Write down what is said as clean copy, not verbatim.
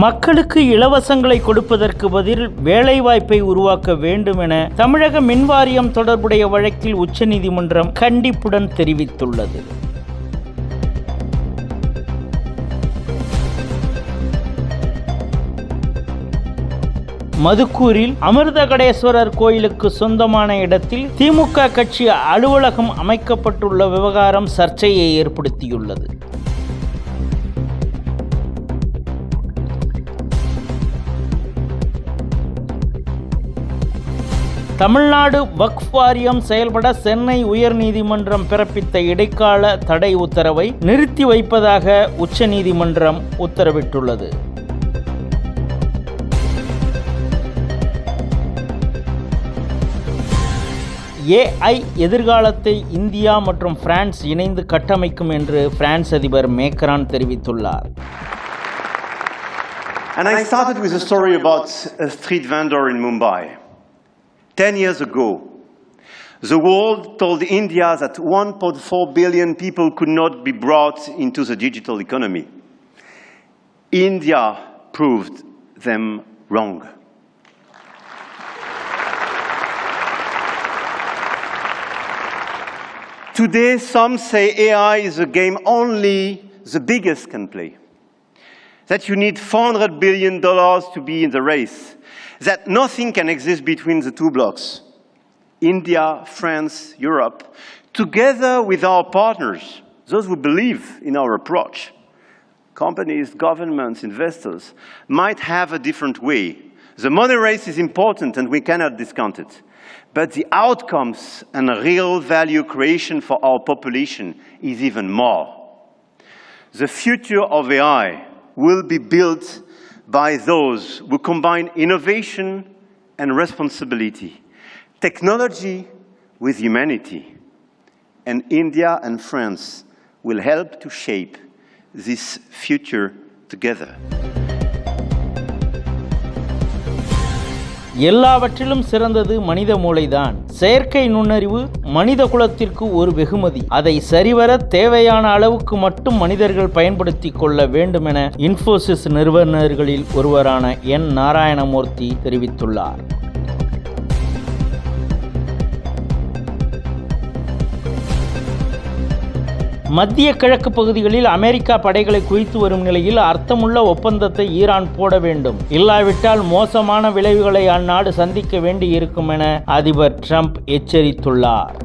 மக்களுக்கு இலவசங்களை கொடுப்பதற்கு பதில் வேலைவாய்ப்பை உருவாக்க வேண்டும் என தமிழக மின்வாரியம் தொடர்புடைய வழக்கில் உச்சநீதிமன்றம் கண்டிப்புடன் தெரிவித்துள்ளது. மதுக்கூரில் அமிர்தகடேஸ்வரர் கோயிலுக்கு சொந்தமான இடத்தில் திமுக கட்சி அலுவலகம் அமைக்கப்பட்டுள்ள விவகாரம் சர்ச்சையை ஏற்படுத்தியுள்ளது. தமிழ்நாடு வக்ஃப் வாரியம் செயல்பட சென்னை உயர்நீதிமன்றம் பிறப்பித்த இடைக்கால தடை உத்தரவை நிறுத்தி வைப்பதாக உச்சநீதிமன்றம் உத்தரவிட்டுள்ளது. AI எதிர்காலத்தை இந்தியா மற்றும் பிரான்ஸ் இணைந்து கட்டமைக்கும் என்று பிரான்ஸ் அதிபர் மேக்ரான் தெரிவித்துள்ளார். And I started with a story about a street vendor in Mumbai. 10 years ago, the world told India that 1.4 billion people could not be brought into the digital economy. India proved them wrong. Today, some say AI is a game only the biggest can play. That you need $400 billion to be in the race. That nothing can exist between the two blocks. India, France, Europe, together with our partners, those who believe in our approach, companies, governments, investors, might have a different way. The money race is important and we cannot discount it. But the outcomes and real value creation for our population is even more. The future of AI will be built by those who combine innovation and responsibility, technology with humanity. And India and France will help to shape this future together. எல்லாவற்றிலும் சிறந்தது மனித மூளைதான். செயற்கை நுண்ணறிவு மனித குலத்திற்கு ஒரு வெகுமதி. அதை சரிவர தேவையான அளவுக்கு மட்டும் மனிதர்கள் பயன்படுத்திக் கொள்ள வேண்டும் என இன்ஃபோசிஸ் நிறுவனர்களில் ஒருவரான என் நாராயணமூர்த்தி தெரிவித்துள்ளார். மத்திய கிழக்கு பகுதிகளில் அமெரிக்கா படைகளை குவித்து வரும் நிலையில் அர்த்தமுள்ள ஒப்பந்தத்தை ஈரான் போட வேண்டும். இல்லாவிட்டால் மோசமான விளைவுகளை அந்நாடு சந்திக்க வேண்டி இருக்கும் என அதிபர் ட்ரம்ப் எச்சரித்துள்ளார்.